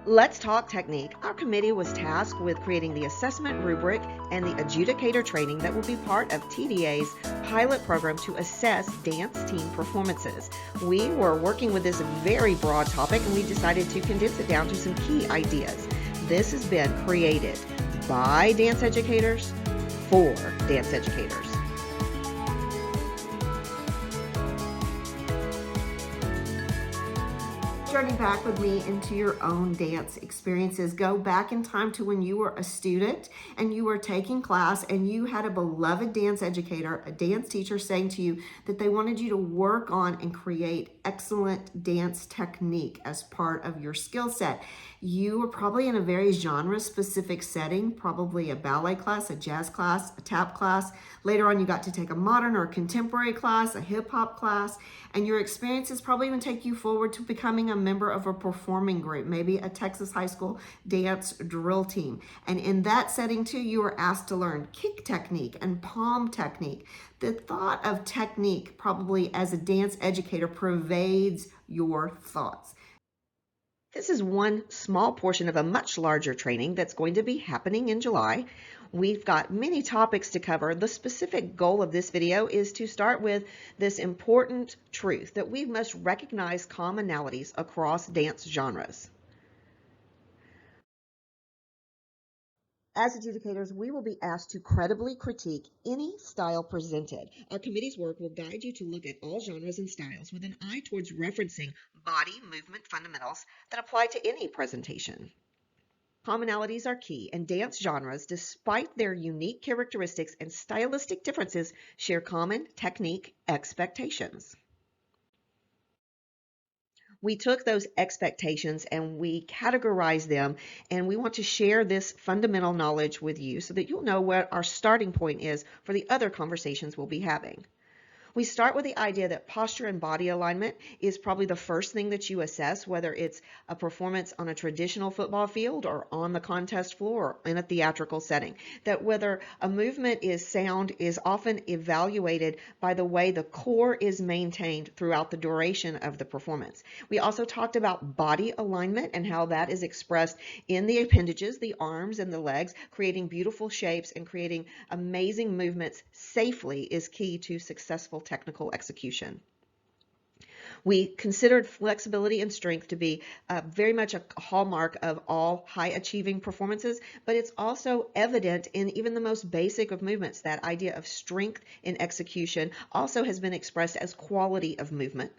Let's Talk Technique. Our committee was tasked with creating the assessment rubric and the adjudicator training that will be part of TDA's pilot program to assess dance team performances. We were working with this very broad topic and we decided to condense it down to some key ideas. This has been created by dance educators for dance educators. Journey back with me into your own dance experiences. Go back in time to when you were a student and you were taking class and you had a beloved dance educator, a dance teacher saying to you that they wanted you to work on and create excellent dance technique as part of your skill set. You were probably in a very genre-specific setting, probably a ballet class, a jazz class, a tap class. Later on, you got to take a modern or a contemporary class, a hip-hop class, and your experiences probably even take you forward to becoming a member of a performing group, maybe a Texas high school dance drill team. And in that setting too, you were asked to learn kick technique and palm technique. The thought of technique probably as a dance educator pervades your thoughts. This is one small portion of a much larger training that's going to be happening in July. We've got many topics to cover. The specific goal of this video is to start with this important truth that we must recognize commonalities across dance genres. As adjudicators, we will be asked to credibly critique any style presented. Our committee's work will guide you to look at all genres and styles with an eye towards referencing body movement fundamentals that apply to any presentation. Commonalities are key, and dance genres, despite their unique characteristics and stylistic differences, share common technique expectations. We took those expectations and we categorized them, and we want to share this fundamental knowledge with you so that you'll know what our starting point is for the other conversations we'll be having. We start with the idea that posture and body alignment is probably the first thing that you assess, whether it's a performance on a traditional football field or on the contest floor or in a theatrical setting. That whether a movement is sound is often evaluated by the way the core is maintained throughout the duration of the performance. We also talked about body alignment and how that is expressed in the appendages, the arms and the legs, creating beautiful shapes and creating amazing movements safely is key to successful technical execution. We considered flexibility and strength to be very much a hallmark of all high achieving performances, but it's also evident in even the most basic of movements. That idea of strength in execution also has been expressed as quality of movement.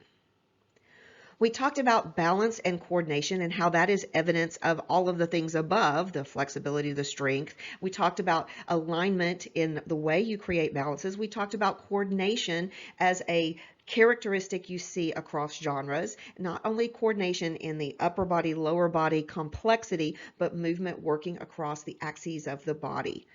We talked about balance and coordination and how that is evidence of all of the things above, the flexibility, the strength. We talked about alignment in the way you create balances. We talked about coordination as a characteristic you see across genres, not only coordination in the upper body, lower body complexity, but movement working across the axes of the body.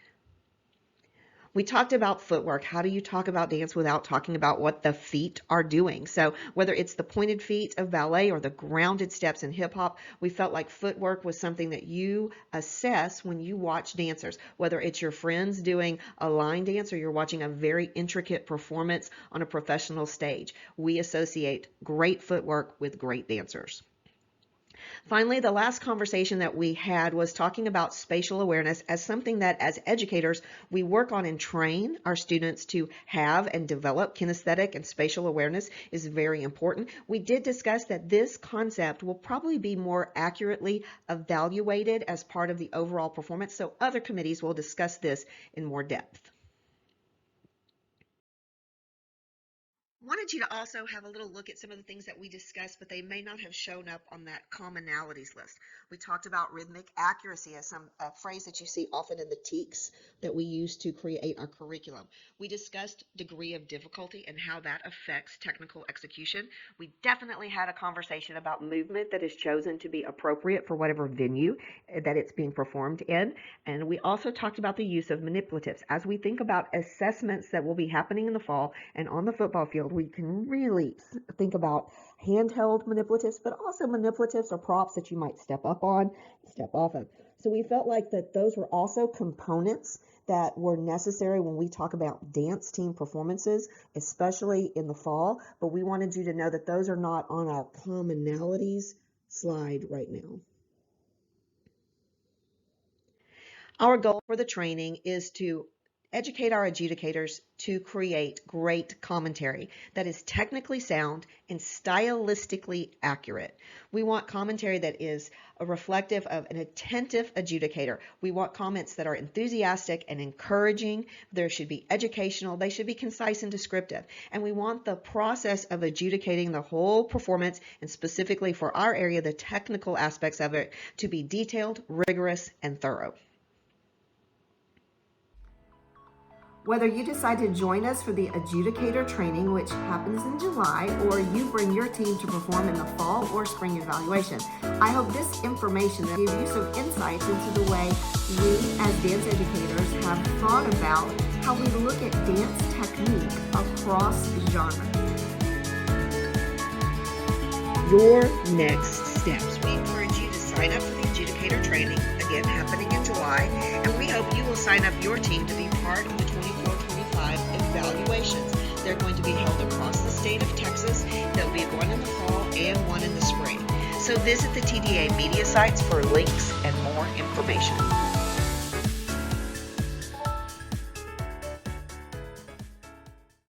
We talked about footwork. How do you talk about dance without talking about what the feet are doing? So whether it's the pointed feet of ballet or the grounded steps in hip hop, we felt like footwork was something that you assess when you watch dancers, whether it's your friends doing a line dance or you're watching a very intricate performance on a professional stage. We associate great footwork with great dancers. Finally, the last conversation that we had was talking about spatial awareness as something that as educators we work on and train our students to have and develop. Kinesthetic and spatial awareness is very important. We did discuss that this concept will probably be more accurately evaluated as part of the overall performance, so other committees will discuss this in more depth. Wanted you to also have a little look at some of the things that we discussed, but they may not have shown up on that commonalities list. We talked about rhythmic accuracy as a phrase that you see often in the TEKs that we use to create our curriculum. We discussed degree of difficulty and how that affects technical execution. We definitely had a conversation about movement that is chosen to be appropriate for whatever venue that it's being performed in. And we also talked about the use of manipulatives. As we think about assessments that will be happening in the fall and on the football field, we can really think about handheld manipulatives, but also manipulatives or props that you might step up on, step off of. So we felt like that those were also components that were necessary when we talk about dance team performances, especially in the fall, but we wanted you to know that those are not on our commonalities slide right now. Our goal for the training is to educate our adjudicators to create great commentary that is technically sound and stylistically accurate. We want commentary that is reflective of an attentive adjudicator. We want comments that are enthusiastic and encouraging. There should be educational. They should be concise and descriptive. And we want the process of adjudicating the whole performance, and specifically for our area, the technical aspects of it, to be detailed, rigorous, and thorough. Whether you decide to join us for the adjudicator training, which happens in July, or you bring your team to perform in the fall or spring evaluation, I hope this information will give you some insights into the way we as dance educators have thought about how we look at dance technique across genres. Your next steps. We encourage you to sign up for the adjudicator training, again happening in July, and we hope you will sign up your team to be part of the 24-25 evaluations. They're going to be held across the state of Texas. There'll be one in the fall and one in the spring. So visit the TDA media sites for links and more information.